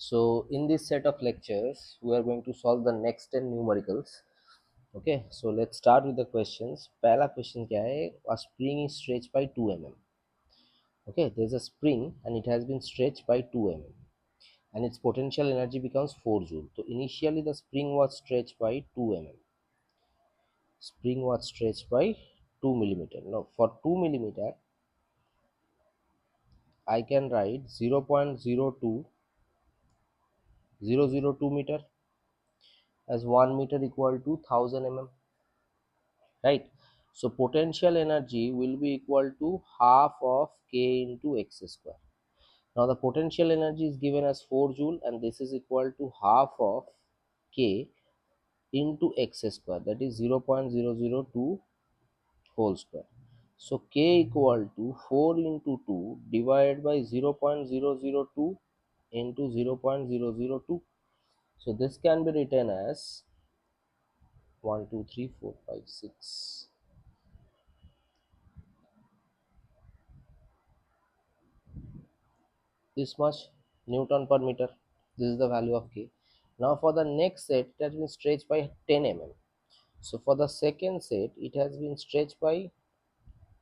So in this set of lectures we are going to solve the next 10 numericals. Okay, so let's start with the questions. पहला question क्या है? A spring is stretched by 2 mm. Okay, there's a spring and it has been stretched by 2 mm and its potential energy becomes 4 joule. So initially the spring was stretched by 2 mm. Spring was stretched by 2 millimeter. Now for 2 millimeter I can write 0.02002 meter as 1 meter equal to 1000 mm, right? So potential energy will be equal to half of k into x square. Now the potential energy is given as 4 joule and this is equal to half of k into x square, that is 0.002 whole square. So k equal to 4 into 2 divided by 0.002 into 0.002. So this can be written as 1 2 3 4 5 6, this much Newton per meter. This is the value of k. Now for the next set it has been stretched by 10 mm. So for the second set it has been stretched by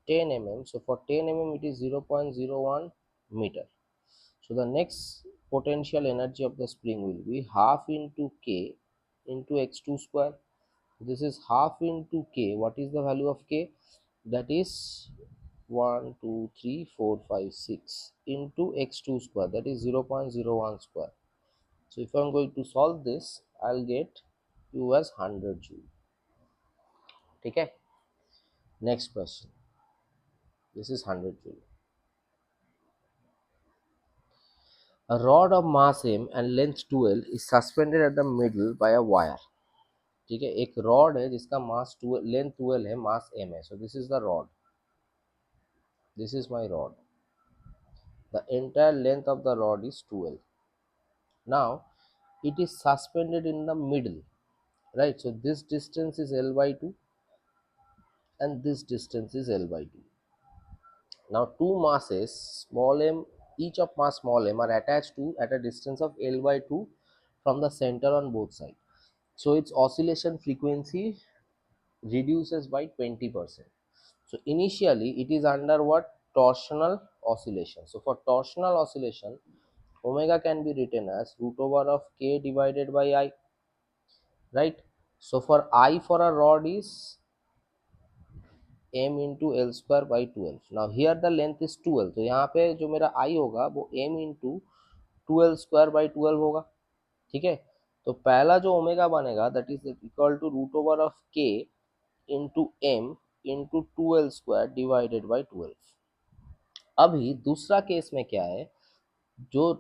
10 mm. So for 10 mm it is 0.01 meter. So the next potential energy of the spring will be half into k into x2 square. This is half into k. What is the value of k? That is 1 2 3 4 5 6 into x2 square, that is 0.01 square. So if I'm going to solve this I'll get u as 100 joule. Okay, next question. This is 100 joule. A rod of mass m and length 12 is suspended at the middle by a wire. ठीक है, एक rod है जिसका मास 12, length 12 है, मास m है. So this is the rod, this is my rod. The entire length of the rod is 12. Now it is suspended in the middle, right? So this distance is L by 2 and this distance is L by 2. Now two masses small m, each of mass small m, are attached to at a distance of L by 2 from the center on both sides. So its oscillation frequency reduces by 20%. So initially it is under what? Torsional oscillation. So for torsional oscillation, omega can be written as root over of k divided by I, right? So for I for a rod is m into L square by 12. Now here the length is 12, तो यहाँ पे जो मेरा I होगा वो m into 12 square by 12 होगा. ठीक है, तो पहला जो ओमेगा बनेगा that is equal to root over of k into m into 12 square divided by 12. अभी दूसरा केस में क्या है, जो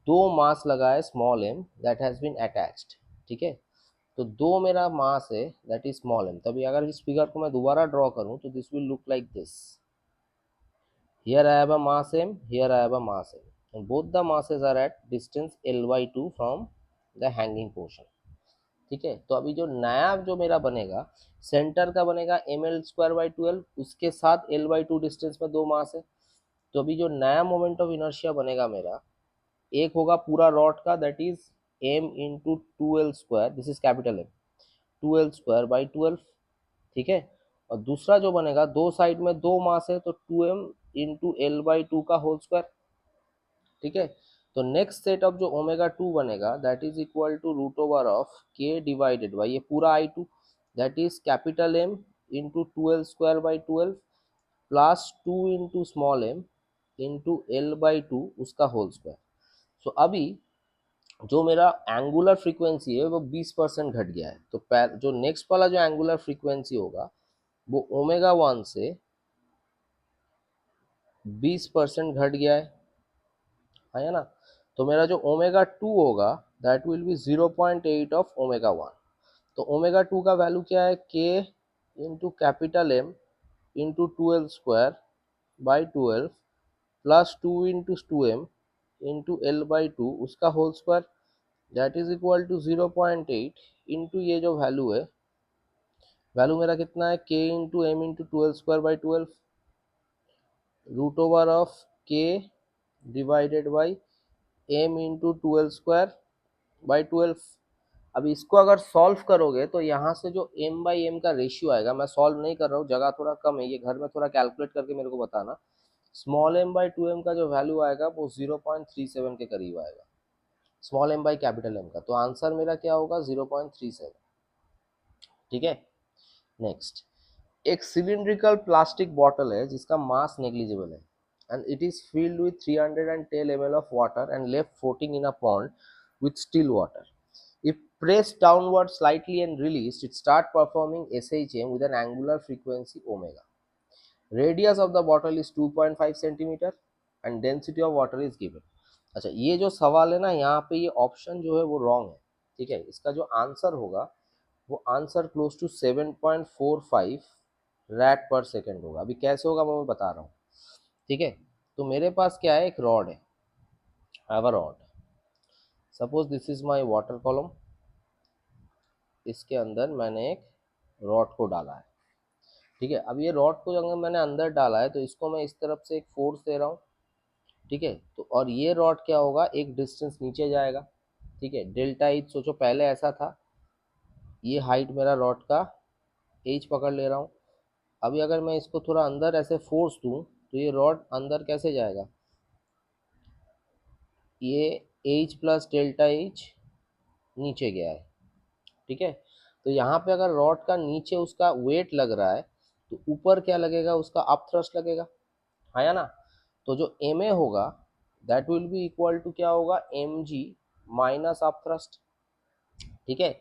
दो मास लगा है small m that has been attached. ठीक है, तो दो मेरा मास है दैट इज स्मॉल m. तभी अगर इस फिगर को मैं दोबारा ड्रॉ करूं तो this will look like this. Here I have a mass m, here I have a mass m, and both the masses are at distance L by 2 from the hanging portion. ठीक है, तो अभी जो नया जो मेरा बनेगा सेंटर का बनेगा एम एल स्क्वायर बाई 12, उसके साथ एल बाई 2 डिस्टेंस में दो मास है. तो अभी जो नया मोमेंट ऑफ इनर्शिया बनेगा मेरा, एक होगा पूरा रॉड का that is M into 2l square, this is capital M, 2l square by 12. ठीक है, और दूसरा जो बनेगा दो साइड में दो मास है तो 2m इंटू एल बाई 2 का होल स्क्वायर. ठीक है, तो नेक्स्ट सेट ऑफ जो ओमेगा 2 बनेगा that is equal to root over of K divided by ये पूरा I 2, that is capital M into 12 square by 12 plus 2 into small M into L by 2 उसका whole square. सो अभी जो मेरा angular frequency है वो 20% घट गया है. तो जो नेक्स्ट वाला जो एंगुलर फ्रीक्वेंसी होगा वो ओमेगा 1 से 20% घट गया है ना. तो मेरा जो ओमेगा 2 होगा that will be 0.8 of omega 1. तो ओमेगा 2 का वैल्यू क्या है, K into capital M into 12 square by 12 plus 2 into 2m into L by 2 उसका whole square, that is equal to 0.8 into ये जो वैल्यू है, वैल्यू मेरा कितना है, K into M into 12 square by 12 root over of K divided by m into 12 स्क्वायर/12। अब इसको अगर सॉल्व करोगे तो यहाँ से जो m बाई एम का रेशियो आएगा, मैं सॉल्व नहीं कर रहा हूँ, जगह थोड़ा कम है, ये घर में थोड़ा कैलकुलेट करके मेरे को बताना। स्मॉल m बाई 2m का जो वैल्यू आएगा वो 0.37 के करीब आएगा, small m by capital M का। तो आंसर मेरा क्या होगा? 0.37। ठीक है। नेक्स्ट, एक सिलिंड्रिकल प्लास्टिक बॉटल है जिसका मास नेग्लिजिबल है and it is filled with 310 ml of water and left floating in a pond with still water. If pressed downward slightly and released, it start performing SHM with an angular frequency omega. Radius of the bottle is 2.5 centimeter and density of water is given. अच्छा, ये जो सवाल है ना, यहाँ पे ये option जो है वो रॉन्ग है। ठीक है, इसका जो आंसर होगा वो आंसर क्लोज टू 7.45 रैट पर सेकेंड होगा। अभी कैसे होगा मैं बता रहा हूँ। ठीक है, तो मेरे पास क्या है, एक रॉड है, I have a rod. Suppose this is my water column, इसके अंदर मैंने एक रॉड को डाला है। ठीक है, अब ये रॉड को अगर मैंने अंदर डाला है तो इसको मैं इस तरफ से एक फोर्स दे रहा हूँ। ठीक है, तो और ये रॉड क्या होगा, एक डिस्टेंस नीचे जाएगा। ठीक है, डेल्टा एच सोचो, पहले ऐसा था, ये हाइट मेरा रॉड का एच पकड़ ले रहा हूँ। अभी अगर मैं इसको थोड़ा अंदर ऐसे फोर्स दूँ तो ये रॉड अंदर कैसे जाएगा, ये एच प्लस डेल्टा एच नीचे गया है। ठीक है, तो यहाँ पे अगर रॉड का नीचे उसका वेट लग रहा है तो ऊपर क्या लगेगा, उसका अप थ्रस्ट लगेगा, है ना। तो जो एम ए होगा that will be equal to क्या होगा, M G minus up thrust. ठीक है,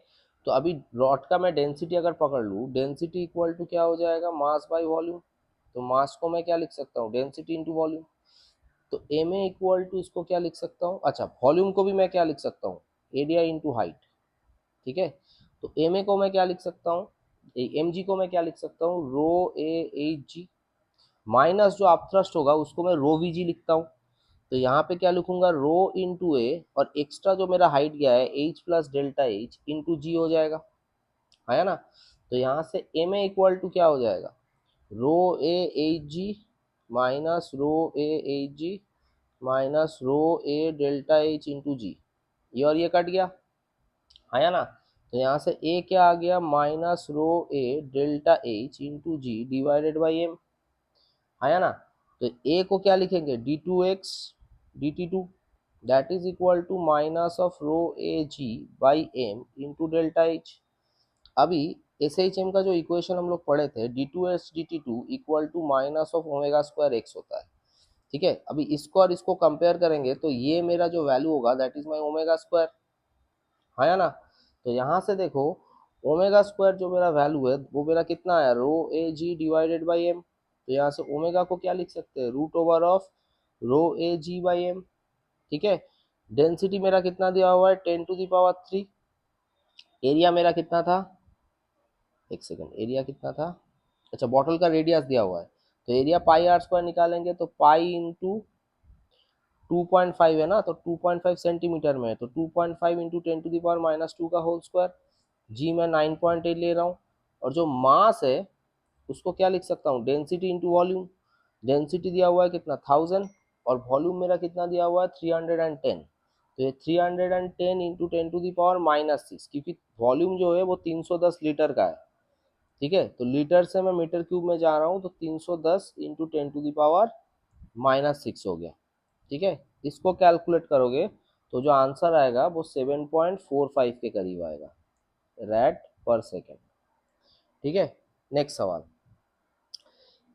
तो अभी रॉड का मैं डेंसिटी अगर पकड़ लूँ, डेंसिटी इक्वल टू क्या हो जाएगा, मास बाय वॉल्यूम। तो मास को मैं क्या लिख सकता हूँ, डेंसिटी इंटू वॉल्यूम। तो एम ए इक्वल टू इसको क्या लिख सकता हूँ, अच्छा वॉल्यूम को भी मैं क्या लिख सकता हूँ, एरिया इंटू हाइट। ठीक है, तो एम ए को मैं क्या लिख सकता हूँ, एम जी को मैं क्या लिख सकता हूँ, रो ए एच जी, माइनस जो अपथ्रस्ट होगा उसको मैं रो वी जी लिखता हूँ। तो यहाँ पे क्या लिखूंगा, रो इंटू ए, और एक्स्ट्रा जो मेरा हाइट गया है H plus delta H into G हो जाएगा, है ना। तो यहाँ से एम ए इक्वल टू क्या हो जाएगा, rho A H G minus rho A H G minus rho A delta H into G, ये और ये कट गया, है ना। तो यहाँ से ए क्या आ गया, minus rho A delta H into G divided by M, है ना। तो ए को क्या लिखेंगे, D two X D T two, that is equal to minus of rho A G by M into delta H. अभी S H M का जो equation हम लोग पढ़े थे, D two S D T two equal to minus of omega square X होता है। ठीक है, अभी इसको और इसको कंपेयर करेंगे तो ये मेरा जो वैल्यू होगा that is my omega square, है ना। तो यहाँ से देखो, ओमेगा स्क्वायर जो मेरा वैल्यू है वो मेरा कितना है, rho A G divided by M. तो यहाँ से ओमेगा को क्या लिख सकते हैं, root over of rho A G by M. ठीक है, डेंसिटी मेरा कितना दिया हुआ है, 10⁻³ एरिया मेरा कितना था, एक सेकेंड, एरिया कितना था, अच्छा बॉटल का रेडियस दिया हुआ है, तो एरिया पाई आर स्क्वायर निकालेंगे तो पाई इंटू 2.5 है ना, तो 2.5 सेंटीमीटर में है, तो 2.5 इंटू 10⁻⁻² का होल स्क्वायर। जी मैं 9.8 ले रहा हूँ, और जो मास है उसको क्या लिख सकता हूँ, डेंसिटी इंटू वॉल्यूम। डेंसिटी दिया हुआ है कितना, 1000, और वॉल्यूम मेरा कितना दिया हुआ है, 310। तो ये 310 इंटू 10⁻⁻6, क्योंकि वॉल्यूम जो है वो 310 लीटर का है। ठीक है, तो लीटर से मैं मीटर क्यूब में जा रहा हूँ, तो 310 इंटू 10⁻⁻6 हो गया। ठीक है, इसको कैलकुलेट करोगे तो जो आंसर आएगा वो 7.45 के करीब आएगा, रैट पर सेकेंड। ठीक है, नेक्स्ट सवाल,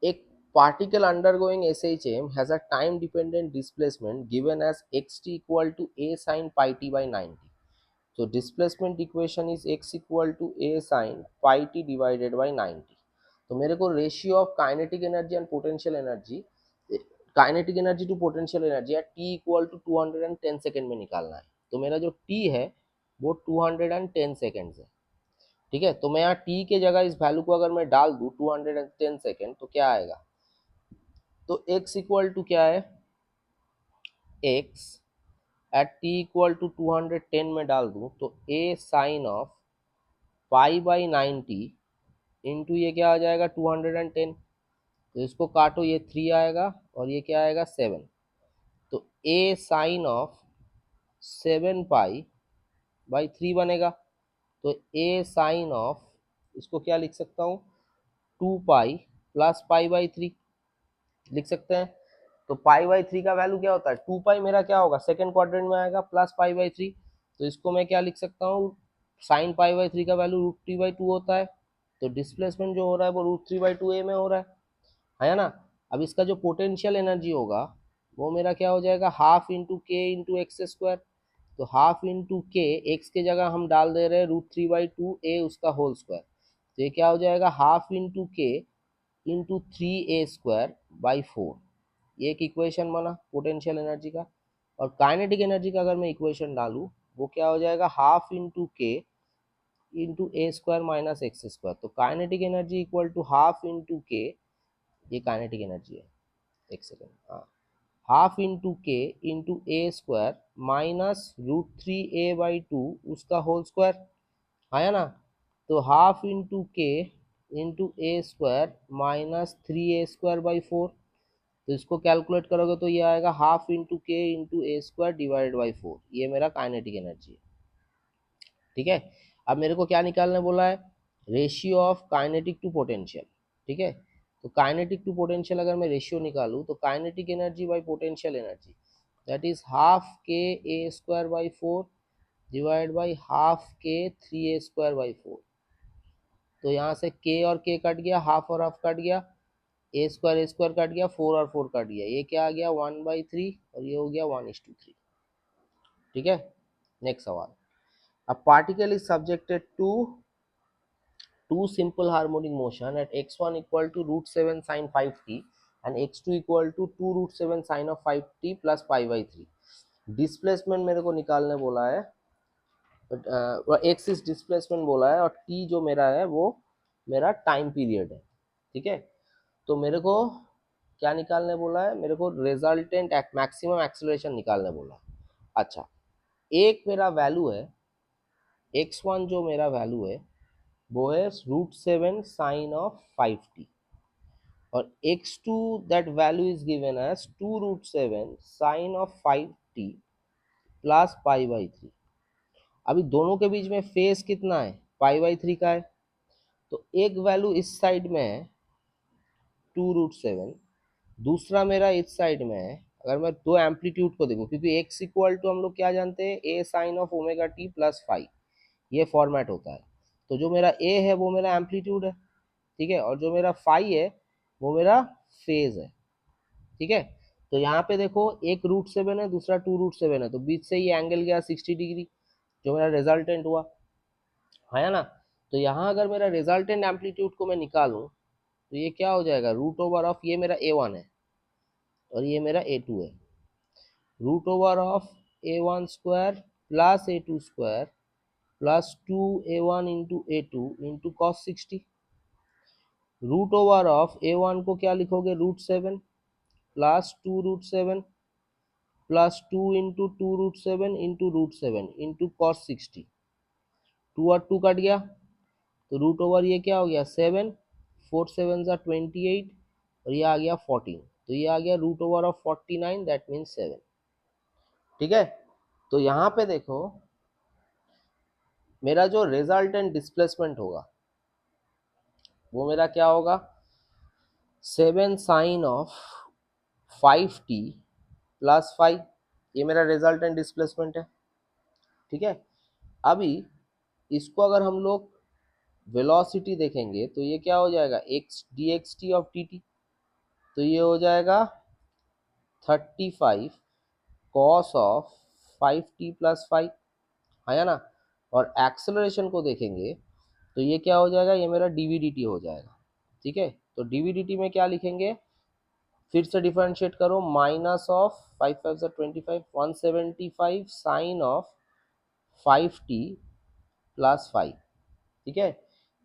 एक particle undergoing SHM has a time dependent displacement given as xt equal to a sin pi t by 90. So displacement equation is x equal to a sin pi t divided by 90. तो मेरे को ratio of kinetic energy and potential energy, kinetic energy to potential energy या T equal to 210 second में निकालना है। तो मेरा जो टी है वो 210 सेकेंड्स है। ठीक है, तो मैं यहाँ टी के जगह इस वैल्यू को अगर मैं डाल दूँ 210 सेकेंड तो क्या आएगा, तो x इक्वल टू क्या है, x at t equal to 210 में डाल दूं तो a sine of pi by 90 into ये क्या आ जाएगा 210। तो इसको काटो, ये 3 आएगा और ये क्या आएगा 7। तो a साइन ऑफ 7 पाई/3 बनेगा। तो ए साइन ऑफ, इसको क्या लिख सकता हूँ, 2 पाई प्लस पाई/3 लिख सकते हैं। तो पाई/3 का वैल्यू क्या होता है, 2 पाई मेरा क्या होगा, सेकंड क्वाड्रेंट में आएगा, प्लस पाई/3। तो इसको मैं क्या लिख सकता हूँ, साइन पाई/3 का वैल्यू √3/2 होता है। तो डिस्प्लेसमेंट जो हो रहा है वो √3/2 ए में हो रहा है ना। अब इसका जो पोटेंशियल एनर्जी होगा वो मेरा क्या हो जाएगा, हाफ इंटू के इंटू एक्स स्क्वायर। तो हाफ इंटू के, एक्स के जगह हम डाल दे रहे हैं √3/2 ए उसका होल स्क्वायर। तो ये क्या हो जाएगा, हाफ इंटू के इंटू 3a² बाई 4। ये एक इक्वेशन बना पोटेंशियल एनर्जी का। और काइनेटिक एनर्जी का अगर मैं इक्वेशन डालूँ, वो क्या हो जाएगा, हाफ इंटू के इंटू a² - x²। तो kinetic energy equal to half into K, ये काइनेटिक एनर्जी है, एक सेकेंड, हाँ, हाफ इंटू के इंटू a² -√3a/2 उसका होल स्क्वायर, आया ना। तो हाफ इंटू के इंटू a² -3a² बाई 4। तो इसको कैलकुलेट करोगे तो ये आएगा हाफ इंटू के इंटू a² डिवाइडेड बाई 4। ये मेरा काइनेटिक एनर्जी है, ठीक है। अब मेरे को क्या निकालने बोला है, ratio of kinetic to potential, ठीक है। तो काइनेटिक टू पोटेंशियल अगर मैं रेशियो निकालूं, तो kinetic energy by potential energy, that is half के a² by 4 divide by half के 3a²बाई 4। तो यहाँ से k और k कट गया, हाफ और हाफ कट गया, a² कट गया, 4 और 4 कट गया, ये क्या आ गया 1/3 और ये हो गया 1:3, ठीक है। नेक्स्ट सवाल, a particle is subjected to two simple harmonic motion at x1 equal to √7 sin 5t and x2 equal to 2 √7 sin of 5t plus pi/3। Displacement मेरे को निकालने बोला है, एक्स इज डिस्प्लेसमेंट बोला है, और टी जो मेरा है वो मेरा टाइम पीरियड है, ठीक है। तो मेरे को क्या निकालने बोला है, मेरे को रिजल्टेंट मैक्सिमम एक्सेलरेशन निकालने बोला है। अच्छा, एक मेरा वैल्यू है x1, जो मेरा वैल्यू है वो है √7 साइन ऑफ 5t, और x2 that value is given as 2 √7 sin of 5t plus pi/3। अभी दोनों के बीच में फेस कितना है, pi/3 का है। तो एक वैल्यू इस साइड में है 2 √7, दूसरा मेरा इस साइड में है। अगर मैं दो एम्पलीट्यूड को देखूं, क्योंकि x इक्वल टू हम लोग क्या जानते हैं, a sine of omega T plus five, ये फॉर्मेट होता है। तो जो मेरा a है वो मेरा एम्पलीट्यूड है, ठीक है, और जो मेरा फाई है वो मेरा फेज है, ठीक है। तो यहाँ पे देखो, एक √7 है, दूसरा 2 √7 है, तो बीच से ये एंगल गया 60 डिग्री, जो मेरा रिजल्टेंट हुआ, है ना। तो यहाँ अगर मेरा रिजल्टेंट एम्पलीट्यूड को मैं निकालूं, तो ये क्या हो जाएगा, √ ऑफ, ये मेरा a1 है और ये मेरा a2 है, √ of a1² plus a2² plus 2a1 into a2 into cos 60। √ Of a1 को क्या लिखोगे, √7 plus 2 √7 plus 2 into 2 √7 into √7 into cos 60। 2 और 2 कट गया, तो √ ये क्या हो गया 7, 4 7 28, और ये आ गया 14। तो ये आ गया √ ऑफ 49, दैट मीन्स 7, ठीक है। तो यहाँ पे देखो, मेरा जो रिजल्टेंट डिस्प्लेसमेंट होगा वो मेरा क्या होगा, 7 साइन ऑफ 5t प्लस 5, ये मेरा रिजल्टेंट डिस्प्लेसमेंट है, ठीक है। अभी इसको अगर हम लोग वेलोसिटी देखेंगे, तो ये क्या हो जाएगा, x dxt ऑफ dt। तो ये हो जाएगा 35 कॉस ऑफ 5t प्लस 5, है ना। और एक्सेलरेशन को देखेंगे तो ये क्या हो जाएगा, ये मेरा dvdt हो जाएगा, ठीक है। तो dvdt में क्या लिखेंगे, फिर से डिफरेंशिएट करो, minus of 5 5 25, 175 sine of 5t plus 5, ठीक है।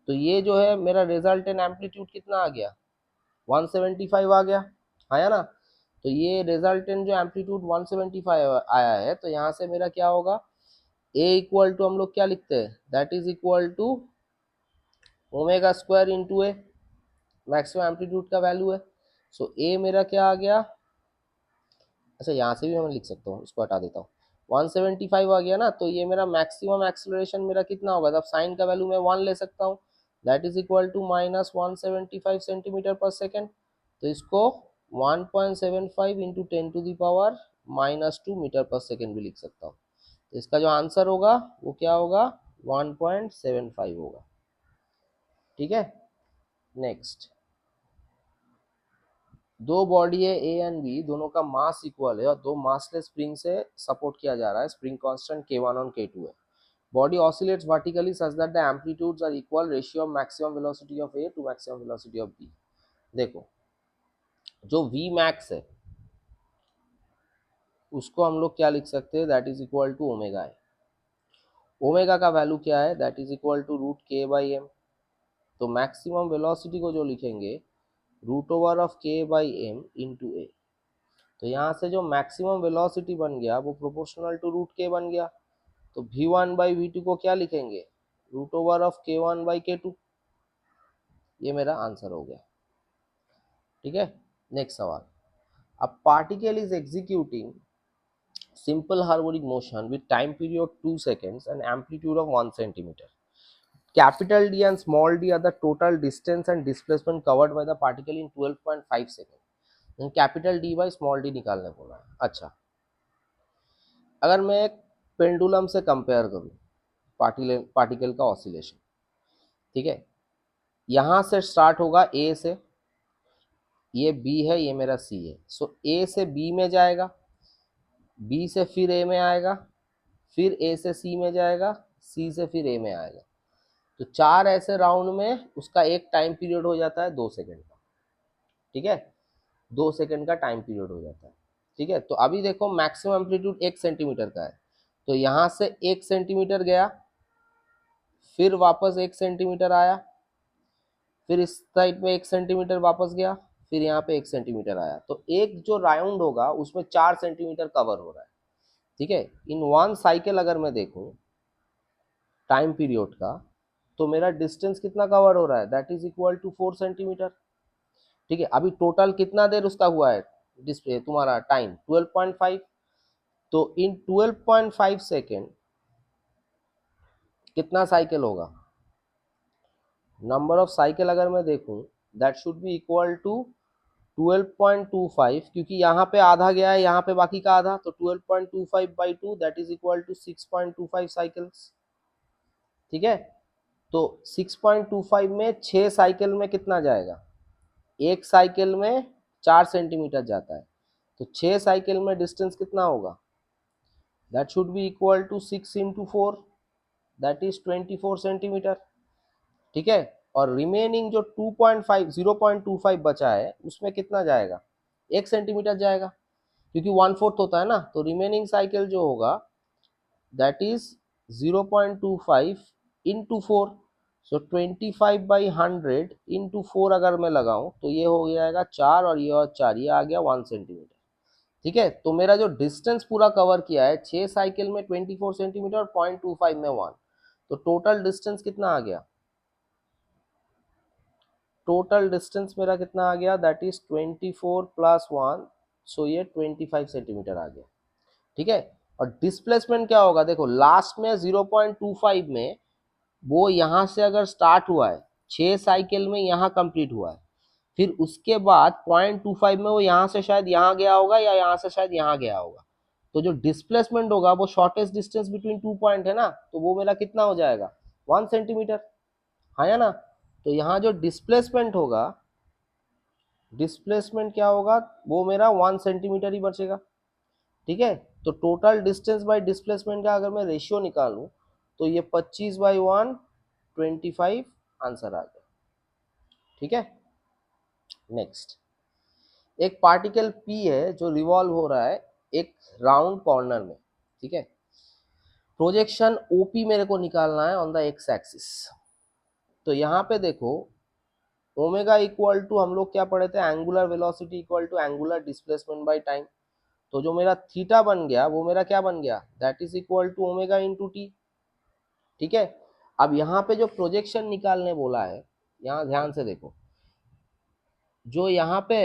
तो ये जो है मेरा रिजल्टेंट एम्पलीट्यूड कितना आ गया, 175 आ गया, आया ना। तो ये रिजल्टेंट जो एम्पलीट्यूड 175 आया है, तो यहाँ से मेरा क्या होगा, a इक्वल टू हम लोग क्या लिखते हैं, that is equal to ω² into A, maximum amplitude का वैल्यू है। सो a मेरा क्या आ गया, अच्छा यहाँ से भी मैं लिख सकता हूँ, इसको हटा देता हूँ, 175 आ गया ना, तो ये मेरा मैक्सिमम एक्सेलरेशन मेरा कितना होगा, तब साइन का वैल्यू मैं 1 ले सकता हूँ, that is equal to minus 175 centimetre per second. तो इसको 1.75 into 10 to the power -2 metre per second भी लिख सकता हूँ। तो इसका जो आंसर होगा वो क्या होगा, 1.75 होगा। ठीक है, नेक्स्ट, दो बॉडी है ए एंड बी, दोनों का मास इक्वल है और दो मासलेस स्प्रिंग से सपोर्ट किया जा रहा है, स्प्रिंग कांस्टेंट K1 और K2 है। Body oscillates vertically such that the amplitudes are equal, ratio of maximum velocity of A to maximum velocity of B. देखो, जो वी मैक्स है उसको हम लोग क्या लिख सकते हैं, that is equal to omega है। ओमेगा का वैल्यू क्या है, that is equal to root K by M. तो मैक्सिमम वेलोसिटी को जो लिखेंगे, root over of K by M into A. तो यहाँ से जो मैक्सिमम वेलोसिटी बन गया वो प्रोपोर्शनल टू रूट के बन गया। तो v1 बाई वी टू को क्या लिखेंगे, root over of k1 by k2। ये मेरा आंसर हो गया। ठीक है, नेक्स्ट सवाल। A particle is executing simple harmonic motion with time period 2 seconds and amplitude of 1 centimeter. Capital D and small d are the total distance and displacement covered by the particle in 12.5 seconds. Capital D by small D निकालने बोला है। अच्छा, अगर मैं एक pendulum से compare करूं particle particle का ऑसिलेशन, ठीक है, यहां से स्टार्ट होगा ए से, ये बी है, ये मेरा सी है। सो ए से बी में जाएगा, बी से फिर ए में आएगा, फिर ए से सी में जाएगा, सी से फिर ए में आएगा। तो 4 ऐसे राउंड में उसका एक टाइम पीरियड हो जाता है 2 सेकेंड का। ठीक है, 2 सेकेंड का टाइम पीरियड हो जाता है। ठीक है, तो अभी देखो मैक्सिमम एम्पलीट्यूड 1 सेंटीमीटर का है, तो यहाँ से 1 सेंटीमीटर गया, फिर वापस 1 सेंटीमीटर आया, फिर इस साइड में 1 सेंटीमीटर वापस गया, फिर यहाँ पे 1 सेंटीमीटर आया। तो एक जो राउंड होगा उसमें 4 सेंटीमीटर कवर हो रहा है। ठीक है, इन वन साइकिल अगर मैं देखूं टाइम पीरियड का, तो मेरा डिस्टेंस कितना कवर हो रहा है, that is equal to 4 centimetre. ठीक है, अभी टोटल कितना देर उसका हुआ है डिस्प्ले तुम्हारा टाइम 12.5। तो इन 12.5 सेकेंड कितना साइकिल होगा, नंबर ऑफ साइकिल अगर मैं देखूं, that should be equal to 12.25, क्योंकि यहाँ पे आधा गया है, यहाँ पे बाकी का आधा, तो 12.25 by 2 that is equal to 6.25 cycles. ठीक है, तो 6.25 में 6 साइकिल में कितना जाएगा, एक साइकिल में 4 सेंटीमीटर जाता है, तो 6 साइकिल में डिस्टेंस कितना होगा, that should be equal to 6 into 4, that is 24 centimetre. ठीक है, और रिमेनिंग जो 2.5 0.25 बचा है उसमें कितना जाएगा, 1 सेंटीमीटर जाएगा, क्योंकि 1/4 होता है ना। तो रिमेनिंग साइकिल जो होगा that is 0.25 into 4। So 25/100 into 4 अगर मैं लगाऊं तो ये हो जाएगा 4, और ये और 4, ये आ गया 1 सेंटीमीटर। ठीक है, तो मेरा जो डिस्टेंस पूरा कवर किया है 6 साइकिल में 24 सेंटीमीटर और 0.25 में 1, तो टोटल डिस्टेंस कितना आ गया, टोटल डिस्टेंस मेरा कितना आ गया, दैट इज 24 प्लस 1, सो ये 25 सेंटीमीटर आ गया। ठीक है, और डिस्प्लेसमेंट क्या होगा, देखो लास्ट में 0.25 में वो यहाँ से अगर स्टार्ट हुआ है 6 साइकिल में, यहाँ कंप्लीट हुआ है, फिर उसके बाद 0.25 में वो यहाँ से शायद यहाँ गया होगा या यहाँ से शायद यहाँ गया होगा। तो जो डिस्प्लेसमेंट होगा वो शॉर्टेस्ट डिस्टेंस बिटवीन 2 पॉइंट है ना, तो वो मेरा कितना हो जाएगा, 1 सेंटीमीटर। हाँ या ना, तो यहाँ जो डिस्प्लेसमेंट होगा, डिस्प्लेसमेंट क्या होगा, वो मेरा 1 सेंटीमीटर ही बचेगा। ठीक है, तो टोटल डिस्टेंस बाय डिस्प्लेसमेंट का अगर मैं रेशियो निकालूं, तो ये 25/1 25 आंसर आ गया। ठीक है, नेक्स्ट, एक पार्टिकल P है जो रिवॉल्व हो रहा है एक राउंड कॉर्नर में। ठीक है, प्रोजेक्शन OP मेरे को निकालना है ऑन द एक्स एक्सिस। तो यहाँ पे देखो, ओमेगा इक्वल टू हम लोग क्या पढ़े थे, angular velocity equal to angular displacement by time. तो जो मेरा थीटा बन गया वो मेरा क्या बन गया, that is equal to omega into T. ठीक है, अब यहाँ पे जो प्रोजेक्शन निकालने बोला है, यहाँ ध्यान से देखो, जो यहाँ पे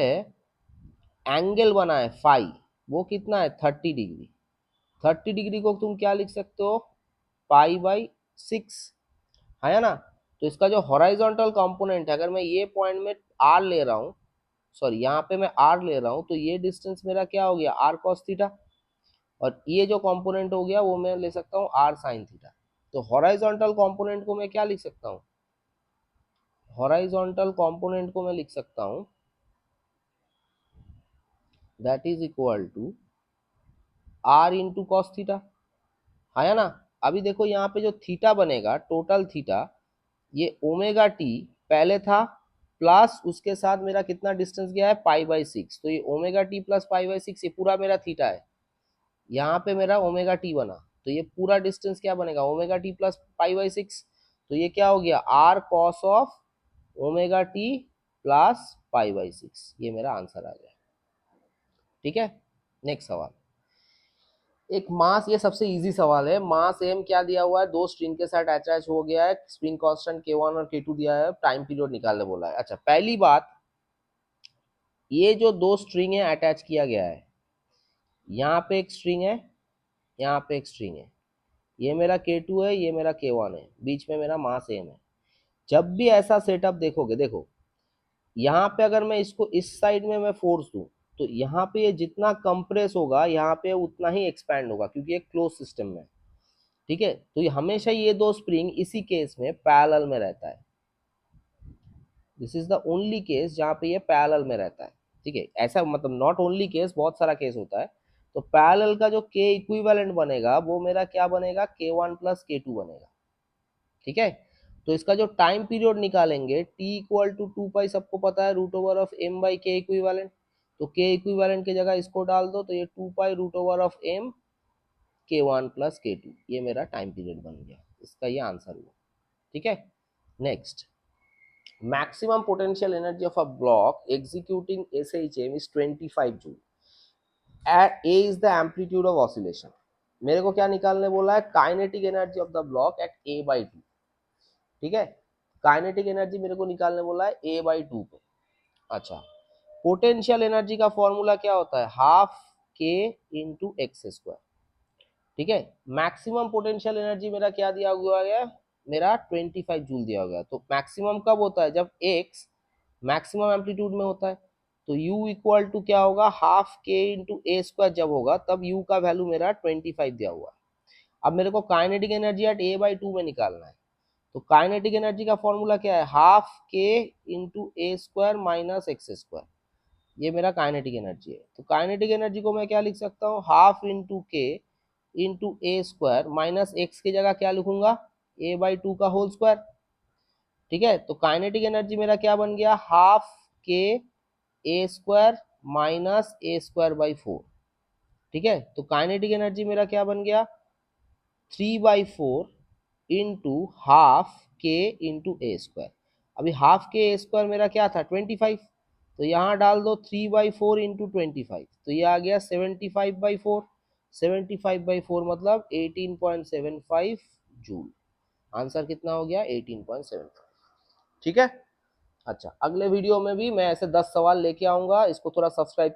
एंगल बना है फाई, वो कितना है 30 डिग्री। 30 डिग्री को तुम क्या लिख सकते हो, पाई/6, है ना। तो इसका जो हॉराइजॉन्टल कंपोनेंट है, अगर मैं ये पॉइंट में आर ले रहा हूँ, सॉरी यहाँ पे मैं आर ले रहा हूँ, तो ये डिस्टेंस मेरा क्या हो गया, आर कॉस थीटा, और ये जो कंपोनेंट हो गया वो मैं ले सकता हूँ आर साइन थीटा। तो हॉराइजॉन्टल कंपोनेंट को मैं क्या लिख सकता हूँ, हॉराइजॉन्टल कंपोनेंट को मैं लिख सकता हूँ that is equal to R into cos theta, है ना। अभी देखो यहाँ पे जो थीटा बनेगा, टोटल थीटा, ये ओमेगा टी पहले था, प्लस उसके साथ मेरा कितना डिस्टेंस गया है, पाई/6, तो ये ओमेगा टी प्लस पाई/6, ये पूरा मेरा थीटा है। यहाँ पे मेरा ओमेगा टी बना, तो ये पूरा डिस्टेंस क्या बनेगा, ओमेगा टी प्लस पाई/6, तो ये क्या हो गया, R cos of omega T plus पाई/6, ये मेरा आंसर आ गया। ठीक है, नेक्स्ट सवाल, एक मास, ये सबसे इजी सवाल है, मास एम क्या दिया हुआ है, दो स्ट्रिंग के साथ अटैच हो गया है, स्प्रिंग कांस्टेंट K1 और K2 दिया है, टाइम पीरियड निकालने बोला है। अच्छा, पहली बात, ये जो दो स्ट्रिंग है अटैच किया गया है, यहाँ पे एक स्ट्रिंग है, यहाँ पे एक स्ट्रिंग है, ये मेरा K2 है, ये मेरा K1 है, बीच में मेरा मास एम है। जब भी ऐसा सेटअप देखोगे, देखो यहाँ पे अगर मैं इसको इस साइड में मैं फोर्स दूं, तो यहाँ पे ये जितना कंप्रेस होगा, यहाँ पे उतना ही एक्सपैंड होगा, क्योंकि एक क्लोज सिस्टम में। ठीक है, तो ये हमेशा ये दो स्प्रिंग इसी केस में पैरेलल में रहता है, this is the only case जहाँ पे ये पैरेलल में रहता है। ठीक है, ऐसा मतलब नॉट ओनली केस, बहुत सारा केस होता है। तो पैरेलल का जो के इक्विवेलेंट बनेगा वो मेरा क्या बनेगा, K1 प्लस K2 बनेगा। ठीक है, तो इसका जो टाइम पीरियड निकालेंगे, टी इक्वल टू 2 पाई, सबको पता है, root over of M by K equivalent, तो के इक्विवेलेंट की जगह इसको डाल दो, तो ये 2 pi root over of M K1 plus K2, ये मेरा टाइम पीरियड बन गया, इसका ये आंसर हुआ। ठीक है, next, maximum potential energy of a block executing SHM is 25 joule at A is the amplitude of oscillation। मेरे को क्या निकालने बोला है, kinetic energy of the block at A/2। ठीक है, काइनेटिक एनर्जी मेरे को निकालने बोला है A/2 पे। अच्छा, पोटेंशियल एनर्जी का फॉर्मूला क्या होता है, हाफ के इंटू एक्स स्क्वायर। ठीक है, मैक्सिमम पोटेंशियल एनर्जी मेरा क्या दिया हुआ है, मेरा 25 जूल दिया गया। तो मैक्सिमम कब होता है, जब एक्स मैक्सिमम एम्पलीट्यूड में होता है, तो u इक्वल टू क्या होगा, हाफ के इंटू ए स्क्वायर जब होगा, तब u का वैल्यू मेरा 25 दिया हुआ है। अब मेरे को काइनेटिक एनर्जी एट A/2 में निकालना है, तो काइनेटिक एनर्जी का फॉर्मूला क्या है, हाफ के इंटू ए स्क्वायर माइनस एक्स स्क्वायर, ये मेरा काइनेटिक एनर्जी है। तो काइनेटिक एनर्जी को मैं क्या लिख सकता हूँ, हाफ इंटू के इंटू ए स्क्वायर माइनस एक्स की जगह क्या लिखूंगा, A/2 का होल स्क्वायर। ठीक है, तो काइनेटिक एनर्जी मेरा क्या बन गया, हाफ के A square minus A square by 4। ठीक है, तो काइनेटिक एनर्जी मेरा क्या बन गया, 3/4 इंटू हाफ के इंटू ए स्क्वायर। अभी हाफ के ए स्क्वायर मेरा क्या था, 25, तो यहाँ डाल दो 3/4 इंटू 25, तो ये आ गया 75/4। 75/4 मतलब 18.75 जूल। आंसर कितना हो गया, 18.75। ठीक है, अच्छा, अगले वीडियो में भी मैं ऐसे 10 सवाल लेके आऊंगा, इसको थोड़ा सब्सक्राइब